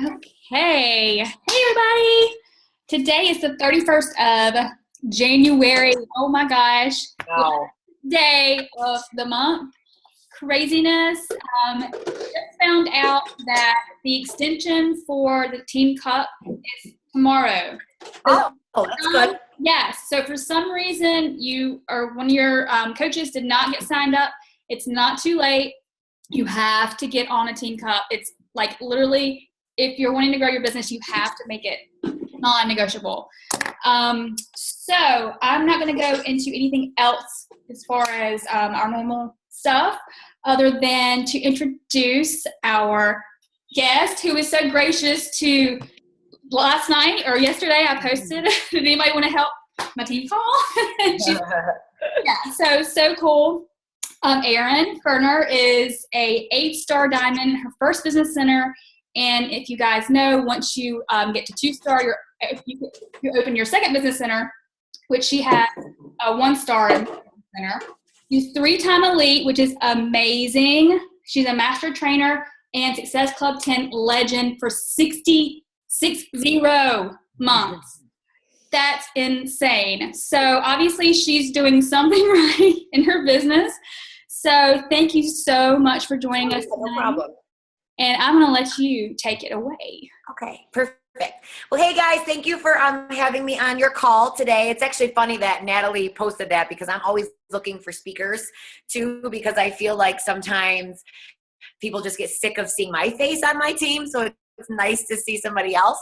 Okay. Hey, everybody. Today is the 31st of January. Oh my gosh. Last Wow. day of the month. Craziness. Just found out that the extension for the Team Cup is tomorrow. So, Oh, that's good. yes. So for some reason, you or one of your coaches did not get signed up. It's not too late. You have to get on a Team Cup. It's like literally, if you're wanting to grow your business, you have to make it non-negotiable. So I'm not going to go into anything else as far as our normal stuff, other than to introduce our guest, who is so gracious to. Last night or yesterday, I posted. Did anybody want to help my team call? She's so cool. Erin Kerner is a 8-star diamond, her first business center. And if you guys know, once you get to 2-star, you open your second business center, which she has a 1-star in business center. She's 3-time elite, which is amazing. She's a master trainer and Success Club 10 legend for 60 months. That's insane. So obviously she's doing something right in her business. So thank you so much for joining us tonight. No problem. And I'm going to let you take it away. Okay, perfect. Well, hey guys, thank you for having me on your call today. It's actually funny that Natalie posted that because I'm always looking for speakers too, because I feel like sometimes people just get sick of seeing my face on my team. So it's nice to see somebody else.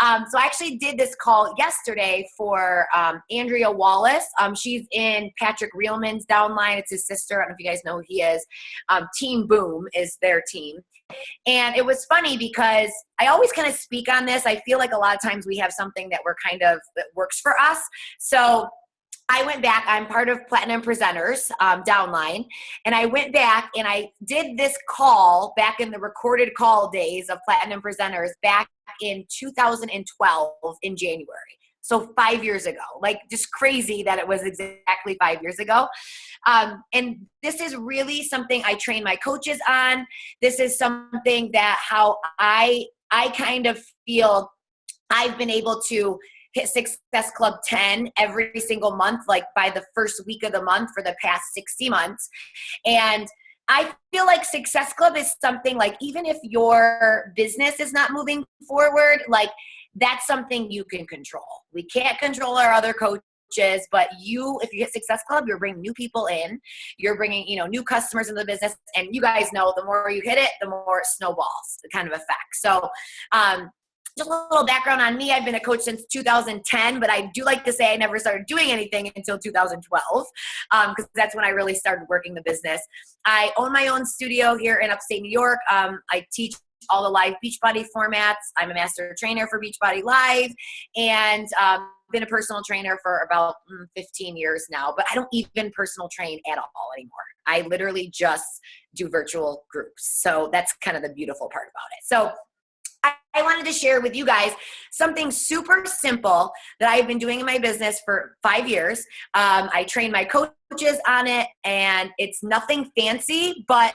So I actually did this call yesterday for Andrea Wallace. She's in Patrick Reelman's downline. It's his sister. I don't know if you guys know who he is. Team Boom is their team. And it was funny because I always kind of speak on this. I feel like a lot of times we have something that that works for us. So I went back. I'm part of Platinum Presenters downline. And I went back and I did this call back in the recorded call days of Platinum Presenters back in 2012 in January. So 5 years ago, like just crazy that it was exactly 5 years ago. And this is really something I train my coaches on. This is something that how I kind of feel I've been able to hit Success Club 10 every single month, like by the first week of the month for the past 60 months. And I feel like Success Club is something like, even if your business is not moving forward, like that's something you can control. We can't control our other coaches, but if you hit Success Club, you're bringing new people in, you're bringing, new customers into the business. And you guys know the more you hit it, the more it snowballs, the kind of effect. So, just a little background on me. I've been a coach since 2010, but I do like to say I never started doing anything until 2012 because that's when I really started working the business. I own my own studio here in upstate New York. I teach all the live Beachbody formats. I'm a master trainer for Beachbody Live and been a personal trainer for about 15 years now, but I don't even personal train at all anymore. I literally just do virtual groups. So that's kind of the beautiful part about it. So I wanted to share with you guys something super simple that I've been doing in my business for 5 years. I train my coaches on it, and it's nothing fancy, but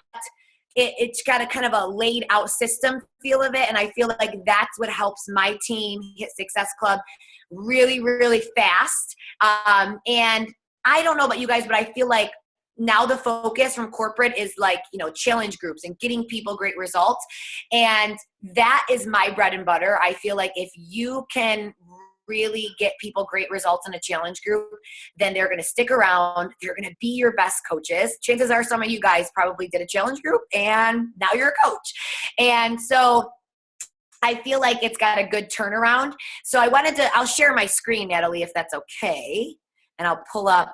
it's got a kind of a laid out system feel of it. And I feel like that's what helps my team hit Success Club really, really fast. And I don't know about you guys, but I feel like now the focus from corporate is like, challenge groups and getting people great results. And that is my bread and butter. I feel like if you can really get people great results in a challenge group, then they're going to stick around. They're going to be your best coaches. Chances are some of you guys probably did a challenge group and now you're a coach. And so I feel like it's got a good turnaround. So I'll share my screen, Natalie, if that's okay. And I'll pull up.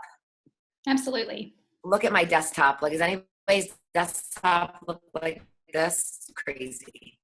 Absolutely. Look at my desktop. Like, does anybody's desktop look like this? Crazy.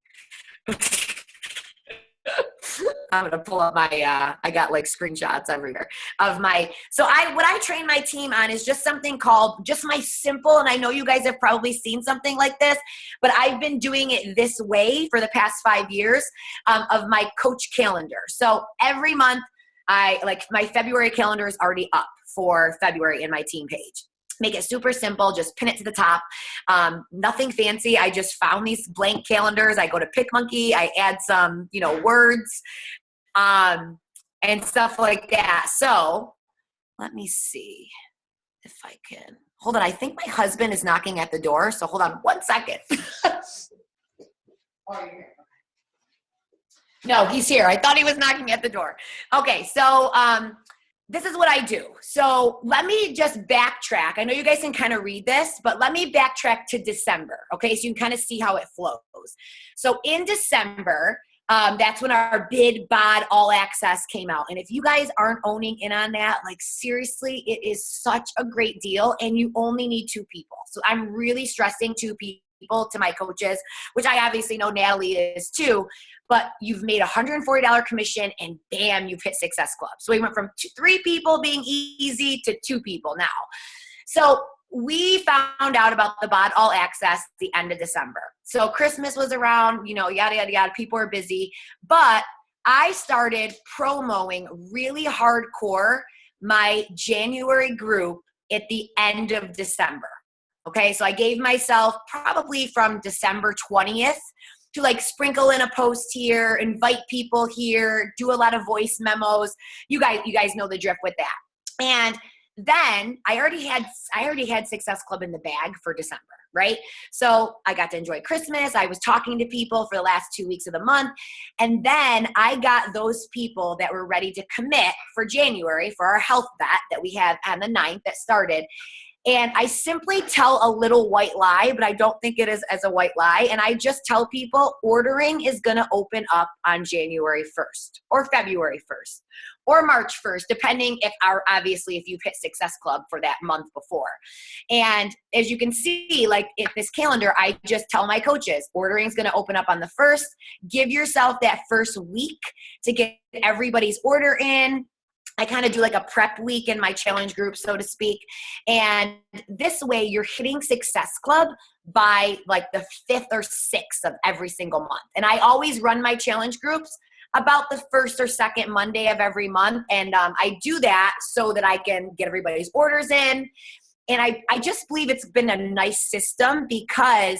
I'm gonna pull up my I got like screenshots everywhere of what I train my team on is just something called just my simple, and I know you guys have probably seen something like this, but I've been doing it this way for the past 5 years of my coach calendar. So every month my February calendar is already up for February in my team page. Make it super simple. Just pin it to the top. Nothing fancy. I just found these blank calendars. I go to PicMonkey. I add some, words and stuff like that. So let me see if I can. Hold on. I think my husband is knocking at the door. So hold on 1 second. Oh, you're here. No, he's here. I thought he was knocking at the door. Okay, so this is what I do. So let me just backtrack. I know you guys can kind of read this, but let me backtrack to December, okay? So you can kind of see how it flows. So in December, that's when our bid bod all access came out. And if you guys aren't owning in on that, like seriously, it is such a great deal and you only need 2 people. So I'm really stressing 2 people to my coaches, which I obviously know Natalie is too, but you've made $140 commission and bam, you've hit Success Club. So we went from 3 people being easy to 2 people now. So we found out about the BOD All Access the end of December. So Christmas was around, yada, yada, yada. People are busy. But I started promoting really hardcore my January group at the end of December. Okay, so I gave myself probably from December 20th to like sprinkle in a post here, invite people here, do a lot of voice memos. You guys know the drift with that. And then I already had Success Club in the bag for December, right? So I got to enjoy Christmas. I was talking to people for the last 2 weeks of the month. And then I got those people that were ready to commit for January for our health bet that we have on the 9th that started. And I simply tell a little white lie, but I don't think it is as a white lie. And I just tell people ordering is going to open up on January 1st or February 1st or March 1st, depending if you've hit Success Club for that month before. And as you can see, like in this calendar, I just tell my coaches ordering is going to open up on the 1st. Give yourself that first week to get everybody's order in. I kind of do like a prep week in my challenge group, so to speak. And this way you're hitting Success Club by like the 5th or 6th of every single month. And I always run my challenge groups about the 1st or 2nd Monday of every month. And I do that so that I can get everybody's orders in. And I just believe it's been a nice system because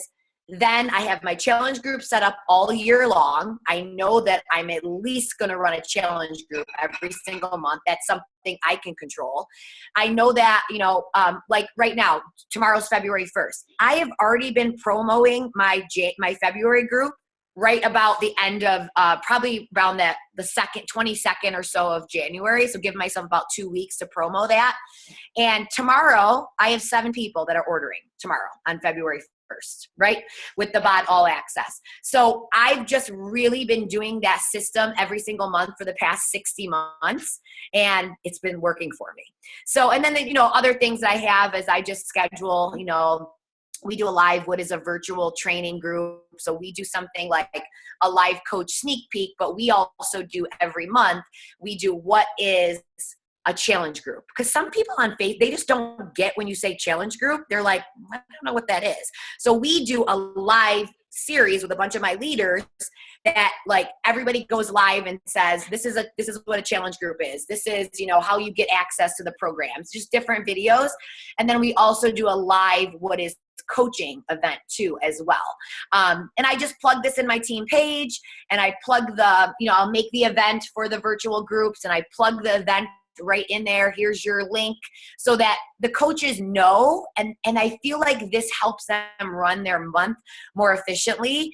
then I have my challenge group set up all year long. I know that I'm at least going to run a challenge group every single month. That's something I can control. I know that, like right now, tomorrow's February 1st. I have already been promoting my February group right about the end of probably around the 22nd or so of January. So give myself about 2 weeks to promo that. And tomorrow I have 7 people that are ordering tomorrow on February 1st, right? With the BOD All Access. So I've just really been doing that system every single month for the past 60 months, and it's been working for me. So, and then, other things that I have is I just schedule, we do a live, what is a virtual training group. So we do something like a live coach sneak peek, but we also do every month, we do what is a challenge group. Because some people on Facebook, they just don't get when you say challenge group. They're like, I don't know what that is. So we do a live series with a bunch of my leaders that like everybody goes live and says, this is what a challenge group is. This is, how you get access to the programs, just different videos. And then we also do a live, what is coaching event too as well. And I just plug this in my team page and I plug I'll make the event for the virtual groups and I plug the event right in there. Here's your link so that the coaches know. And I feel like this helps them run their month more efficiently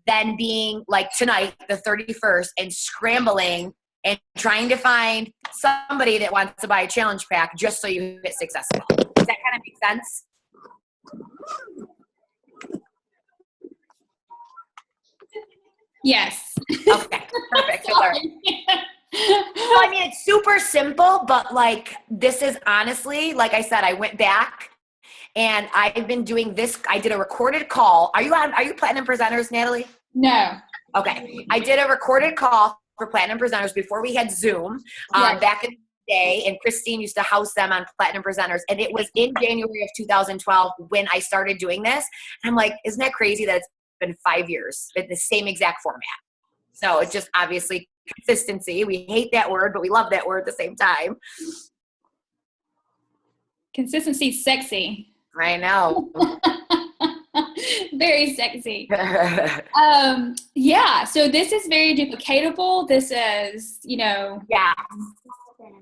than being like tonight, the 31st, and scrambling and trying to find somebody that wants to buy a challenge pack just so you hit successful. Does that kind of make sense? Yes. Okay, perfect. I mean, it's super simple, but like, this is honestly, like I said, I went back and I've been doing this. I did a recorded call. Are you Platinum Presenters, Natalie? No. Okay. I did a recorded call for Platinum Presenters before we had Zoom back in the day, and Christine used to house them on Platinum Presenters. And it was in January of 2012 when I started doing this. And I'm like, isn't that crazy that it's been 5 years in the same exact format? So it's just obviously consistency. We hate that word, but we love that word at the same time. Consistency's sexy. I know. Very sexy. Yeah, so this is very duplicatable. This is, Yeah.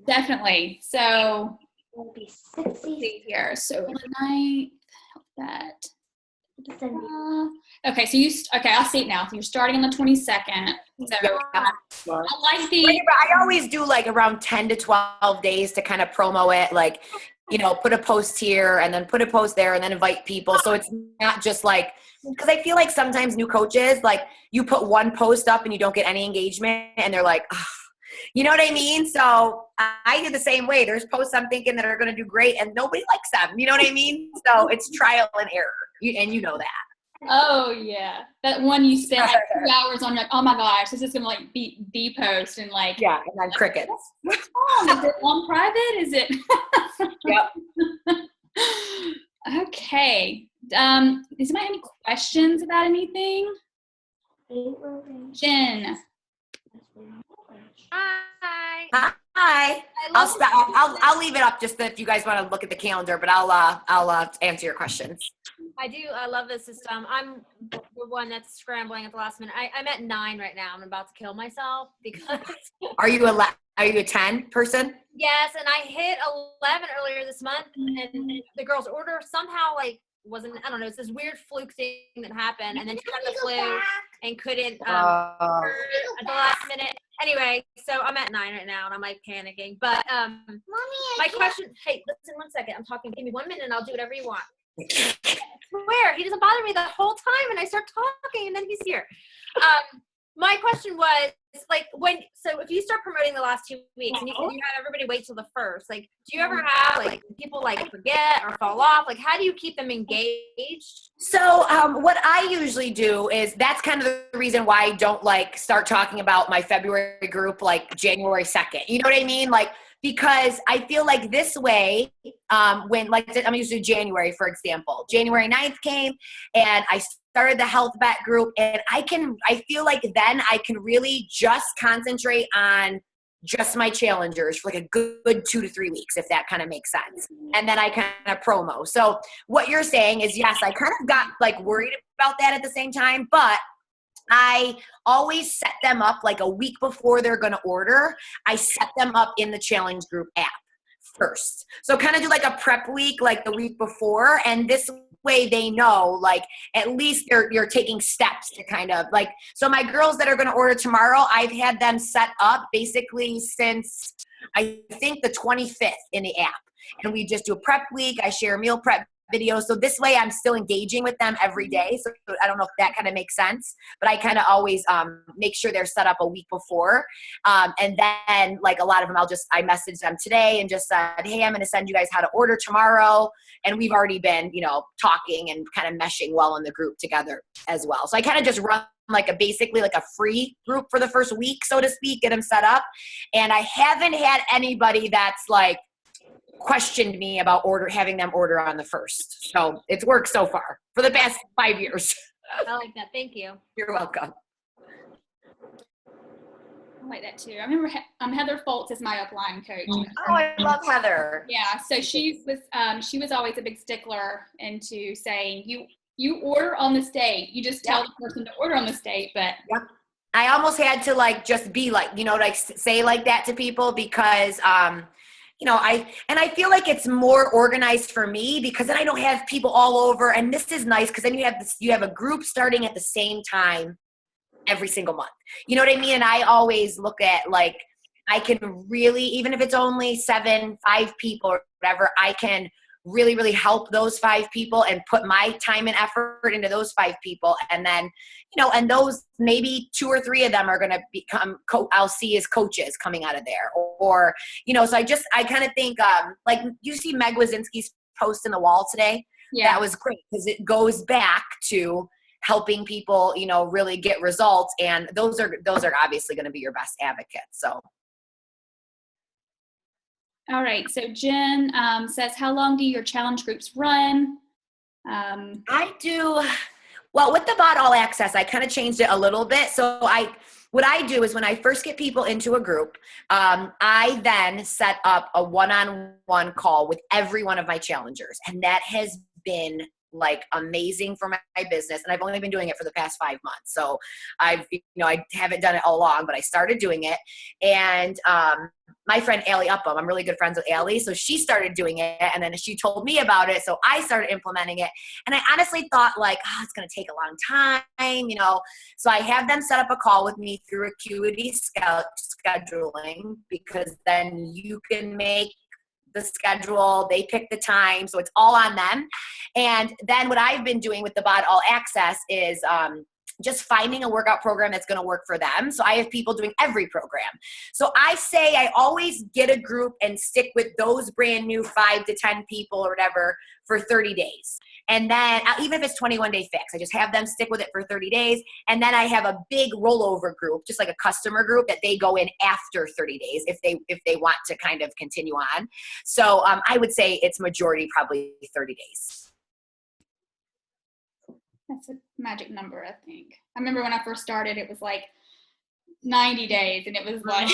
definitely. So It'll be let's 60. see here. So the ninth, that. 70. Okay, so okay, I see it now. So you're starting on the 22nd. So I like the. I always do like around 10 to 12 days to kind of promo it, like, put a post here and then put a post there and then invite people. So it's not just like, because I feel like sometimes new coaches, like you put one post up and you don't get any engagement and they're like, ugh. You know what I mean? So I do the same way. There's posts I'm thinking that are going to do great and nobody likes them. You know what I mean? So it's trial and error. And you know that. Oh yeah, that one you spent like 2 hours on. Like, oh my gosh, this is gonna like be the post and like. Yeah, and then crickets. What's wrong? Is it on private? Is it? Yep. Okay. Does anybody have any questions about anything? Jen. Hi. Hi. I'll leave it up just if you guys want to look at the calendar, but I'll answer your questions. I do. I love the system. I'm the one that's scrambling at the last minute. I'm at 9 right now. I'm about to kill myself because. Are you a 10 person? Yes, and I hit 11 earlier this month, and the girl's order somehow wasn't. I don't know. It's this weird fluke thing that happened, and then she got the flu and couldn't at the last minute. Anyway, so I'm at 9 right now, and I'm panicking. But my question. Hey, listen 1 second. I'm talking. Give me 1 minute, and I'll do whatever you want. I swear, he doesn't bother me the whole time, and I start talking, and then he's here. My question was, so if you start promoting the last 2 weeks, and you said you had everybody wait till the 1st, do you ever have, people, forget or fall off? How do you keep them engaged? So what I usually do is that's kind of the reason why I don't, start talking about my February group, January 2nd. You know what I mean? Because I feel like this way, when, I'm usually January, for example. January 9th came, and I started the health vet group, and I feel like then I can really just concentrate on just my challengers for a good 2 to 3 weeks, if that kind of makes sense. And then I kind of promo. So what you're saying is, yes, I kind of got worried about that at the same time, but I always set them up a week before they're going to order. I set them up in the challenge group app first. So kind of do a prep week, the week before. And this way they know, at least you're taking steps to kind of so my girls that are going to order tomorrow, I've had them set up basically since I think the 25th in the app. And we just do a prep week. I share meal prep videos. So this way I'm still engaging with them every day. So I don't know if that kind of makes sense, but I kind of always make sure they're set up a week before. And then a lot of them, I messaged them today and just said, hey, I'm going to send you guys how to order tomorrow. And we've already been, talking and kind of meshing well in the group together as well. So I kind of just run basically a free group for the first week, so to speak, get them set up. And I haven't had anybody that's questioned me about having them order on the 1st. So it's worked so far for the past 5 years. I like that. Thank you. You're welcome. I like that too. I remember Heather Foltz is my upline coach. Oh, I love Heather. Yeah, so she was always a big stickler into saying you order on this date. You just tell the person to order on this date, but I almost had to just be say that to people because I feel like it's more organized for me because then I don't have people all over, and this is nice because then you have a group starting at the same time every single month. You know what I mean? And I always look at I can really, even if it's only 5 people or whatever, I can really, really help those 5 people and put my time and effort into those 5 people. And then, and those maybe 2 or 3 of them are going to become, I'll see as coaches coming out of there or so I kind of think, you see Meg Wazinski's post in the wall today. Yeah. That was great because it goes back to helping people, really get results. And those are obviously going to be your best advocates. So. All right. So Jen says, how long do your challenge groups run? I do. Well, with the Bot All Access, I kind of changed it a little bit. So what I do is when I first get people into a group, I then set up a one-on-one call with every one of my challengers. And that has been like amazing for my business. And I've only been doing it for the past 5 months. So I haven't done it all along, but I started doing it. And my friend Allie Upham, I'm really good friends with Allie. So she started doing it and then she told me about it. So I started implementing it. And I honestly thought like, it's going to take a long time, So I have them set up a call with me through Acuity scheduling, because then you can make the schedule, they pick the time, so it's all on them. And then what I've been doing with the BOD All Access is just finding a workout program that's going to work for them. So I have people doing every program. So I say I always get a group and stick with those brand new 5 to 10 people or whatever for 30 days. And then even if it's 21-day fix, I just have them stick with it for 30 days. And then I have a big rollover group, just like a customer group, that they go in after 30 days if they want to kind of continue on. So I would say it's majority probably 30 days. That's a magic number, I think. I remember when I first started, it was like 90 days, and it was like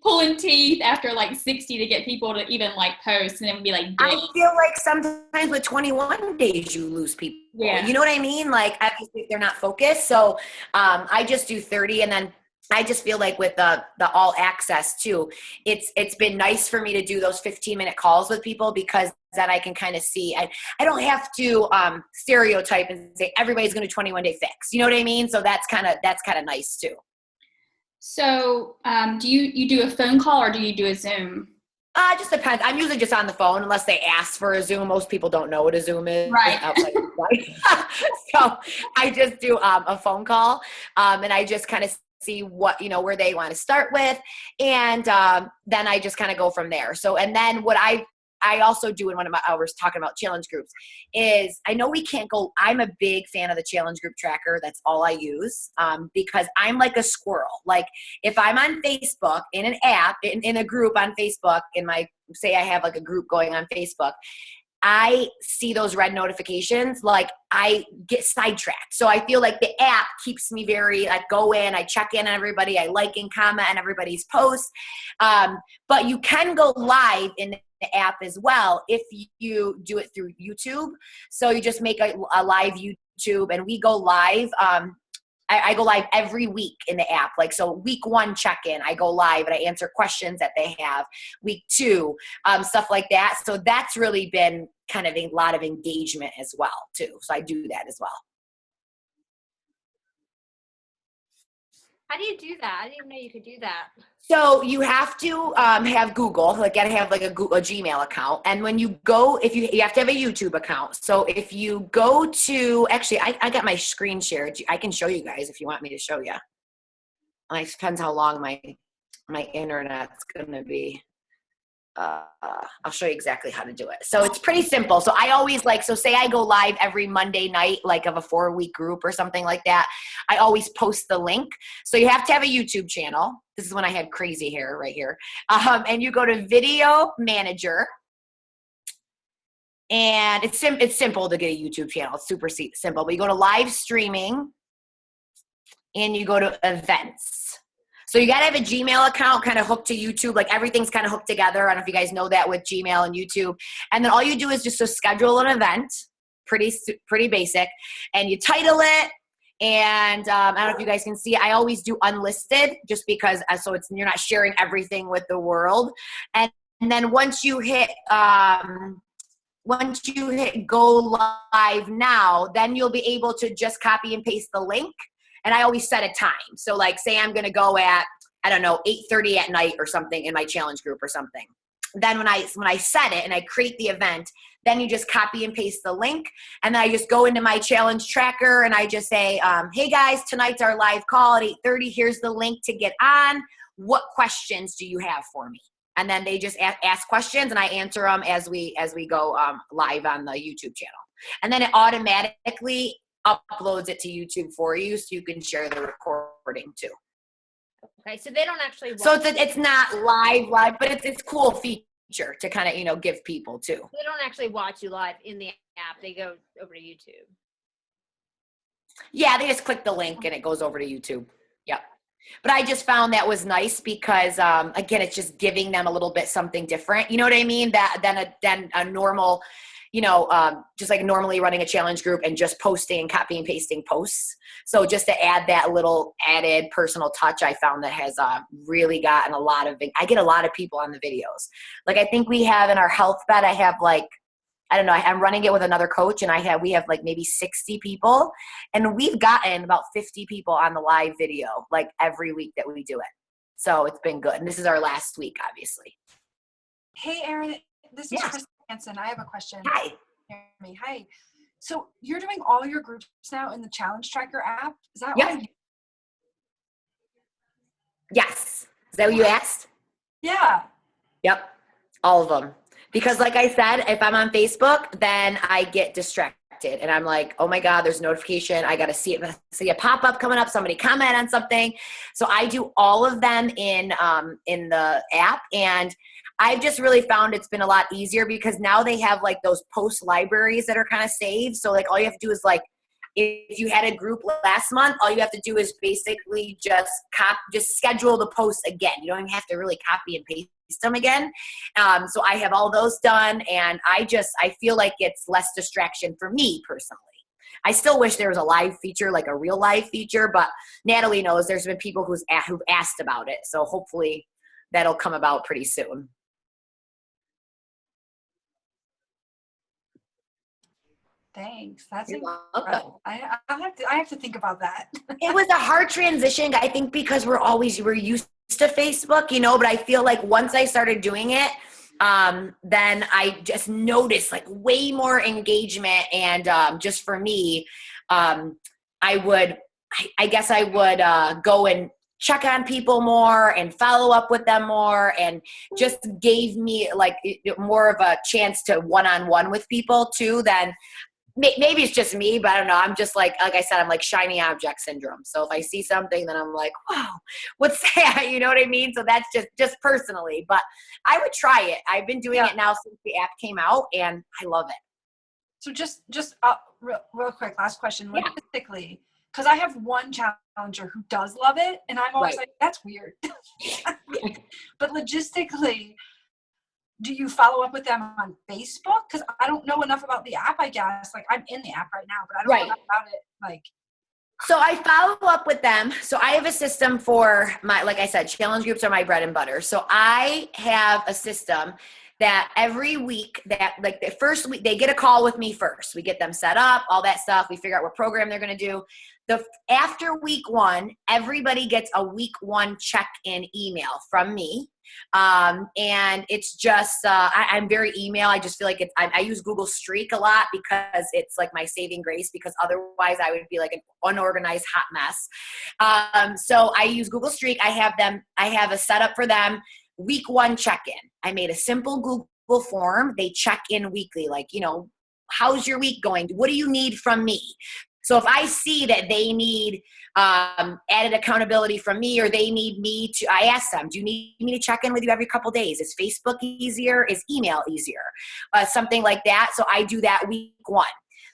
pulling teeth after like 60 to get people to even like post, and it would be like I feel like sometimes with 21 days you lose people. Yeah. You know what I mean? Like obviously they're not focused. So I just do 30, and then I just feel like with the all access too, it's been nice for me to do those 15-minute calls with people, because then I can kind of see, I don't have to stereotype and say everybody's going to 21-day fix. You know what I mean? So that's kind of nice too. So do you do a phone call or do you do a Zoom? It just depends. I'm usually just on the phone unless they ask for a Zoom. Most people don't know what a Zoom is. Right. So I just do a phone call, and I just kind of see what, where they want to start with. And then I just kind of go from there. So, and then what I also do in one of my hours talking about challenge groups is, I know we can't go, I'm a big fan of the challenge group tracker. That's all I use, because I'm like a squirrel. Like if I'm on Facebook in an app, in a group on Facebook, say I have like a group going on Facebook, I see those red notifications, like I get sidetracked. So I feel like the app keeps me I go in, I check in on everybody, I like and comment on everybody's posts. But you can go live in the app as well if you do it through YouTube. So you just make a live YouTube, and we go live. I go live every week in the app. Like, so week 1 check-in, I go live and I answer questions that they have. Week 2, stuff like that. So that's really been kind of a lot of engagement as well too. So I do that as well. How do you do that? I didn't even know you could do that. So you have to have Google, like gotta have like a Gmail account. And when you go, you have to have a YouTube account. So if you go to, actually, I got my screen shared. I can show you guys if you want me to show you. It depends how long my internet's gonna be. I'll show you exactly how to do it. So it's pretty simple. So I always say I go live every Monday night, like of a 4-week group or something like that. I always post the link. So you have to have a YouTube channel. This is when I had crazy hair right here. And you go to Video Manager. And it's simple to get a YouTube channel. It's super simple. But you go to live streaming and you go to events. So you got to have a Gmail account kind of hooked to YouTube. Like everything's kind of hooked together. I don't know if you guys know that with Gmail and YouTube. And then all you do is just schedule an event, pretty basic. And you title it. And I don't know if you guys can see, I always do unlisted just because so you're not sharing everything with the world. And then once you hit go live now, then you'll be able to just copy and paste the link. And I always set a time. So like say I'm going to go at, 8:30 at night or something in my challenge group or something. Then when I set it and I create the event, then you just copy and paste the link. And then I just go into my challenge tracker and I just say, hey guys, tonight's our live call at 8:30. Here's the link to get on. What questions do you have for me? And then they just ask questions and I answer them as we go live on the YouTube channel. And then it automatically uploads it to YouTube for you so you can share the recording too. Okay, so they don't actually watch. So it's not live, but it's cool feature to kind of give people too. They don't actually watch you live in the app. They go over to YouTube. Yeah, they just click the link and it goes over to YouTube. Yep. But I just found that was nice because, again, it's just giving them a little bit something different. You know what I mean? Than a normal, just like normally running a challenge group and just posting and copy and pasting posts. So just to add that little added personal touch, I found that has really gotten I get a lot of people on the videos. Like I think we have in our health bet, I have like, I don't know, I'm running it with another coach and we have like maybe 60 people and we've gotten about 50 people on the live video, like every week that we do it. So it's been good. And this is our last week, obviously. Hey, Erin, this is Chris Hansen. I have a question. Hi. Hi. So you're doing all your groups now in the Challenge Tracker app? Is that Yep. right? Yes. Is that what you asked? Yeah. Yep. All of them. Because like I said, if I'm on Facebook, then I get distracted and I'm like, oh my God, there's a notification. I got to see a pop-up coming up, somebody comment on something. So I do all of them in the app, and I've just really found it's been a lot easier because now they have like those post libraries that are kind of saved. So like all you have to do is like, if you had a group last month, all you have to do is basically just schedule the post again. You don't even have to really copy and paste them again. So I have all those done, and I feel like it's less distraction for me personally. I still wish there was a live feature, like a real live feature, but Natalie knows there's been people who've asked about it. So hopefully that'll come about pretty soon. Thanks. That's You're incredible. welcome. I have to think about that. It was a hard transition, I think, because we're used to Facebook, but I feel like once I started doing it, then I just noticed like way more engagement. And just for me, I guess I would go and check on people more and follow up with them more, and just gave me like more of a chance to one-on-one with people too than maybe it's just me, but I don't know. I'm just like I said, I'm like shiny object syndrome. So if I see something, then I'm like, wow, what's that? You know what I mean? So that's just personally, but I would try it. I've been doing it now since the app came out, and I love it. So just real quick, last question. Logistically, because I have one challenger who does love it, and I'm always like, that's weird. But logistically, do you follow up with them on Facebook? Because I don't know enough about the app, I guess. Like, I'm in the app right now, but I don't know enough about it. Like, so I follow up with them. So I have a system for like I said, challenge groups are my bread and butter. So I have a system that every week that like the first week they get a call with me first. We get them set up, all that stuff. We figure out what program they're going to do. After week one, everybody gets a week one check-in email from me. And it's just, I'm very email. I just feel like I use Google Streak a lot because it's like my saving grace, because otherwise I would be like an unorganized hot mess. So I use Google Streak. I have a setup for them. Week one check-in. I made a simple Google form. They check in weekly. Like, how's your week going? What do you need from me? So if I see that they need added accountability from me, or they need me to, I ask them, do you need me to check in with you every couple days? Is Facebook easier? Is email easier? Something like that. So I do that week one.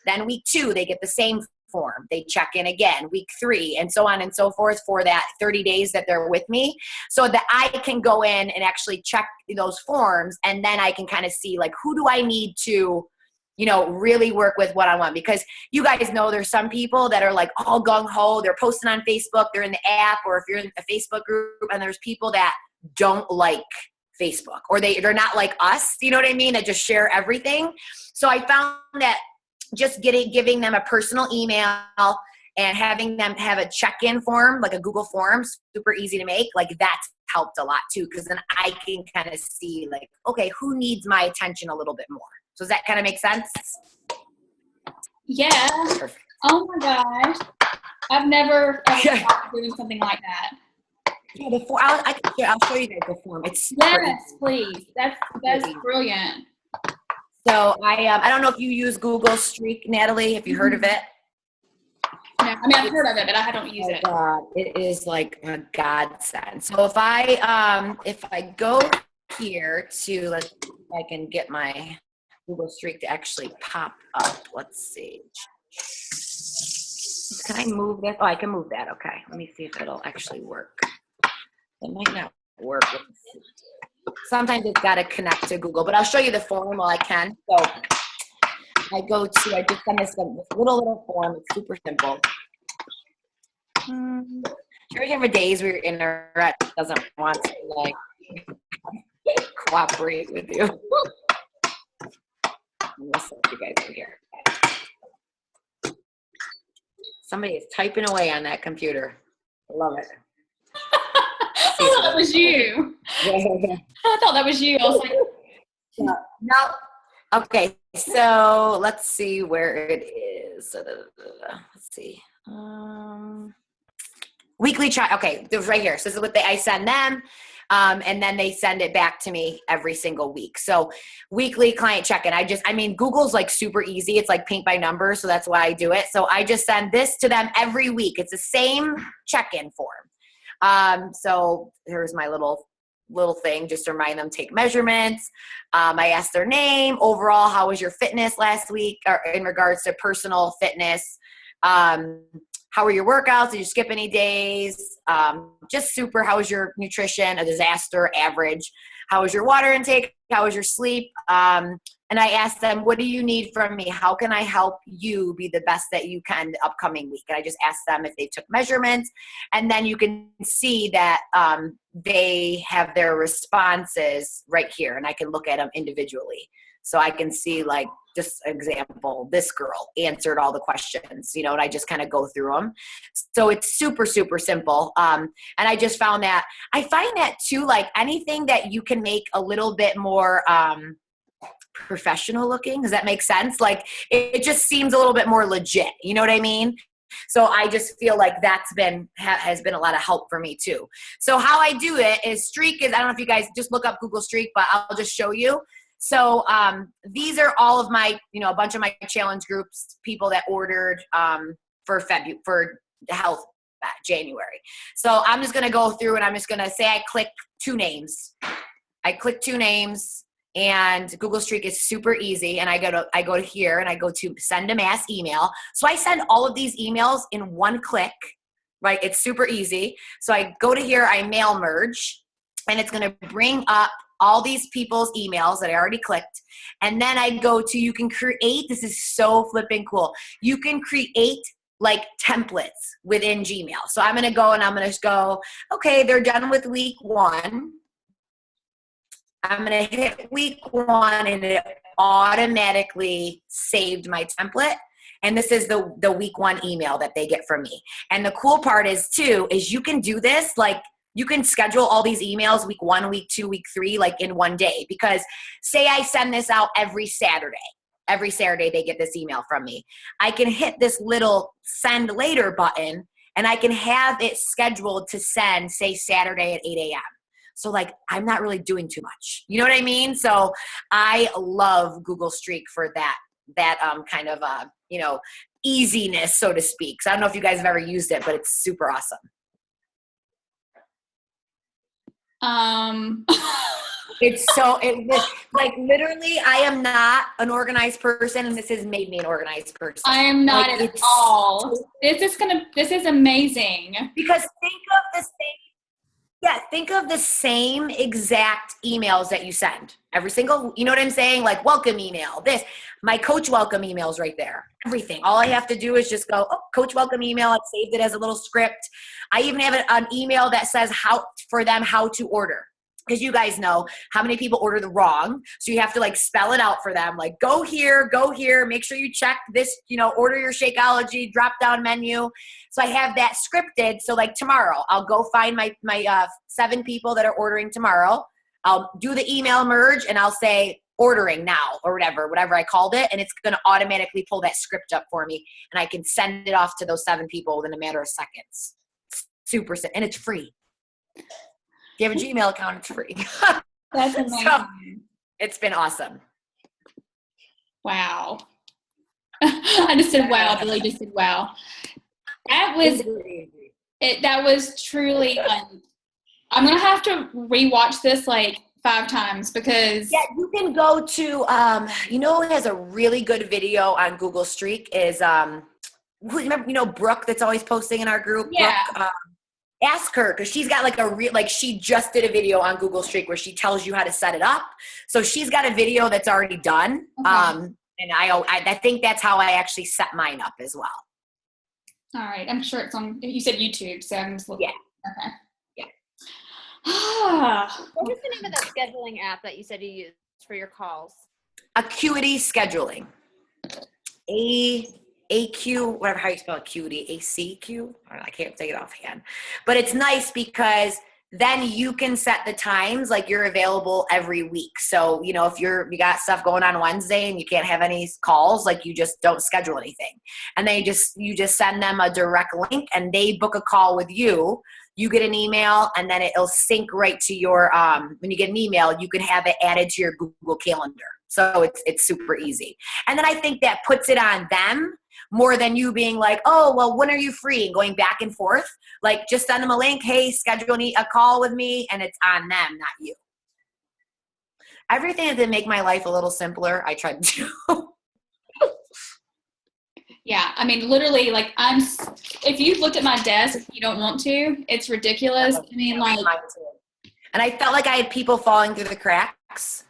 Then week two, they get the same form. They check in again, week three, and so on and so forth for that 30 days that they're with me, so that I can go in and actually check those forms. And then I can kind of see like, who do I need to really work with one-on-one, because you guys know there's some people that are like all gung-ho, they're posting on Facebook, they're in the app, or if you're in a Facebook group, and there's people that don't like Facebook, or they're not like us, you know what I mean, that just share everything. So I found that just giving them a personal email and having them have a check-in form, like a Google form, super easy to make, like that's helped a lot too, because then I can kind of see like, okay, who needs my attention a little bit more. So does that kind of make sense? Yeah. Perfect. Oh my gosh. I've never thought of doing something like that. Yeah, the form. I'll show you guys the form. It's yes, please. That's brilliant. So I don't know if you use Google Streak, Natalie. Have you heard of it? No, I mean, I've heard of it, but I don't use it. It is like a godsend. So if I go here to, let's see if I can get my Google Streak to actually pop up. Let's see. Can I move this? Oh, I can move that. Okay. Let me see if it'll actually work. It might not work. Sometimes it's got to connect to Google, but I'll show you the form while I can. So I just send this little form. It's super simple. Every time for days where your internet doesn't want to like cooperate with you. Listen, you guys are here. Somebody is typing away on that computer. I love it. I thought that was you. I thought that was you. I was like, no. Okay, so let's see where it is. Let's see. Weekly chat. Okay, it was right here. So this is what I send them. And then they send it back to me every single week. So weekly client check-in. Google's like super easy. It's like paint by numbers. So that's why I do it. So I just send this to them every week. It's the same check-in form. So here's my little thing just to remind them, take measurements. I ask their name, overall, how was your fitness last week, or in regards to personal fitness. How were your workouts? Did you skip any days? Just super, how was your nutrition? A disaster, average. How was your water intake? How was your sleep? And I asked them, what do you need from me? How can I help you be the best that you can the upcoming week? And I just asked them if they took measurements. And then you can see that they have their responses right here. And I can look at them individually. So I can see, like, just example, this girl answered all the questions, and I just kind of go through them. So it's super, super simple. And I just find that too, like anything that you can make a little bit more professional looking. Does that make sense? Like it just seems a little bit more legit. You know what I mean? So I just feel like that's has been a lot of help for me too. So how I do it is Streak is, I don't know if you guys just look up Google Streak, but I'll just show you. So these are all of my, a bunch of my challenge groups, people that ordered for the health January. So I'm just going to go through and I'm just going to say I click two names. And Google Streak is super easy. And I go to here and I go to send a mass email. So I send all of these emails in one click, right? It's super easy. So I go to here, I mail merge, and it's going to bring up all these people's emails that I already clicked. And then I go to, you can create, this is so flipping cool. You can create like templates within Gmail. So I'm going to go and I'm going to go, okay, they're done with week 1. I'm going to hit week 1 and it automatically saved my template. And this is the week 1 email that they get from me. And the cool part is too, is you can do this, like you can schedule all these emails week 1, week 2, week 3, like in one day. Because say I send this out every Saturday. Every Saturday they get this email from me. I can hit this little send later button and I can have it scheduled to send, say, Saturday at 8 a.m. So like, I'm not really doing too much. You know what I mean? So I love Google Streak for that kind of, easiness, so to speak. So I don't know if you guys have ever used it, but it's super awesome. Like literally, I am not an organized person, and this has made me an organized person. I am not at all. This is amazing. Because think of the same exact emails that you send. Every single, you know what I'm saying? Like welcome email, this, my coach welcome emails right there. Everything. All I have to do is just go, oh, coach welcome email. I've saved it as a little script. I even have an email that says how to order. Because you guys know how many people order the wrong. So you have to like spell it out for them. Like go here, make sure you check this, order your Shakeology drop down menu. So I have that scripted. So like tomorrow, I'll go find my 7 people that are ordering tomorrow. I'll do the email merge and I'll say ordering now or whatever I called it. And it's going to automatically pull that script up for me. And I can send it off to those 7 people within a matter of seconds. Super, and it's free. If you have a Gmail account, it's free. That's amazing. So, it's been awesome. Wow. I just said wow. Billy just said wow. That was it. That was truly fun. I'm going to have to rewatch this like 5 times because. Yeah, you can go to, who has a really good video on Google Streak is remember, Brooke that's always posting in our group? Yeah. Brooke, ask her, because she's got like she just did a video on Google Streak where she tells you how to set it up. So she's got a video that's already done. Okay. And I think that's how I actually set mine up as well. All right. I'm sure it's on, you said YouTube, so I'm just looking. Yeah. Okay. Yeah. What was the name of that scheduling app that you said you used for your calls? Acuity Scheduling. AQ, whatever, how you spell Acuity, ACQ? I can't take it offhand. But it's nice because then you can set the times like you're available every week. So, if you got stuff going on Wednesday and you can't have any calls, like you just don't schedule anything. And you just send them a direct link and they book a call with you. You get an email and then it'll sync right to your, when you get an email, you can have it added to your Google Calendar. So it's super easy. And then I think that puts it on them more than you being like, oh, well, when are you free? And going back and forth. Like, just send them a link. Hey, schedule a call with me. And it's on them, not you. Everything to make my life a little simpler, I try to do. Yeah. I mean, literally, like, if you've looked at my desk, you don't want to. It's ridiculous. I mean, like. And I felt like I had people falling through the cracks,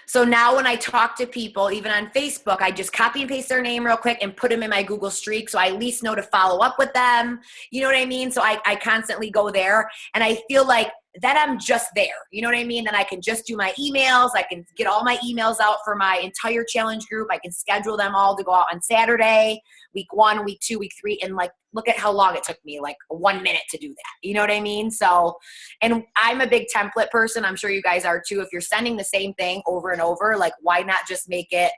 So now when I talk to people, even on Facebook, I just copy and paste their name real quick and put them in my Google Streak. So I at least know to follow up with them. You know what I mean? So I constantly go there and I feel like then I'm just there. You know what I mean? Then I can just do my emails. I can get all my emails out for my entire challenge group. I can schedule them all to go out on Saturday, week 1, week 2, week 3. And like, look at how long it took me, like 1 minute to do that. You know what I mean? So, and I'm a big template person. I'm sure you guys are too. If you're sending the same thing over and over, like why not just make it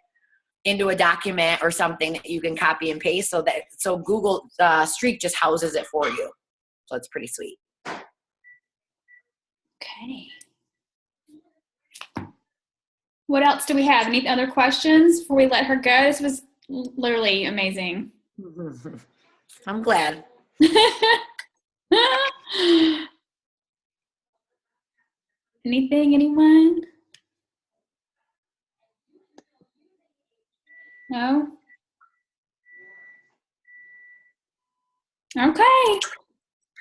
into a document or something that you can copy and paste so Google Streak just houses it for you. So it's pretty sweet. Okay. What else do we have? Any other questions before we let her go? This was literally amazing. I'm glad. Anything, anyone? No? Okay.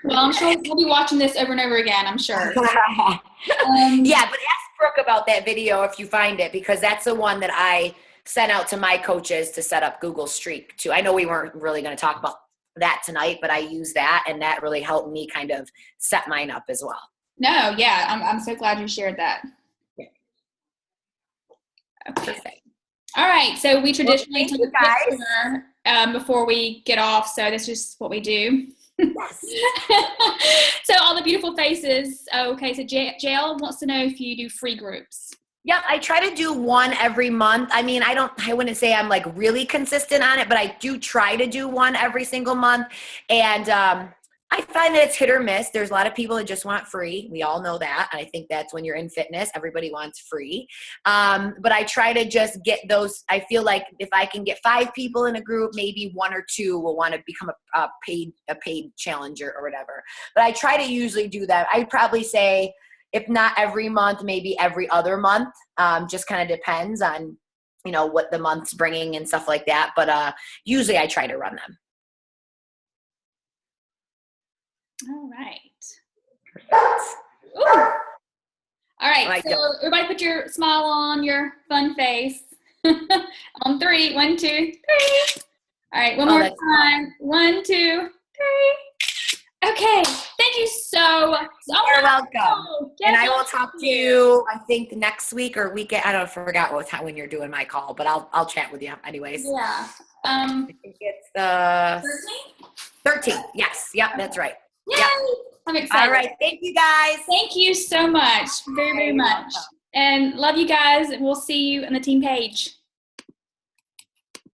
Well, I'm sure we'll be watching this over and over again, I'm sure. Yeah, but ask Brooke about that video if you find it, because that's the one that I sent out to my coaches to set up Google Streak too. I know we weren't really going to talk about that tonight, but I used that and that really helped me kind of set mine up as well. No, yeah, I'm so glad you shared that. Yeah. Okay. Perfect. All right, so we traditionally thank take you, a picture before we get off, so that's just what we do. Yes. So all the beautiful faces. Okay, so JL wants to know if you do free groups. Yeah, I try to do one every month. I mean, I wouldn't say I'm like really consistent on it, but I do try to do one every single month. And I find that it's hit or miss. There's a lot of people that just want free. We all know that. And I think that's when you're in fitness, everybody wants free. But I try to just get those. I feel like if I can get 5 people in a group, maybe 1 or 2 will want to become a paid challenger or whatever. But I try to usually do that. I'd probably say, if not every month, maybe every other month. Just kind of depends on, what the month's bringing and stuff like that. But usually I try to run them. All right. Perfect. Ooh. All right, Like so everybody put your smile on, your fun face. On 3, 1, 2, 3. All right, one more that's time. 1, 2, 3. Okay, thank you so much. You're welcome. Yes, And I will talk to you, I think, next week or weekend. I forgot when you're doing my call, but I'll chat with you anyways. Yeah. I think it's the 13? 13th. Yes. Yep, that's right. Yay! Yep. I'm excited. All right. Thank you, guys. Thank you so much. Very, very You're much. welcome. And love you guys. We'll see you on the team page.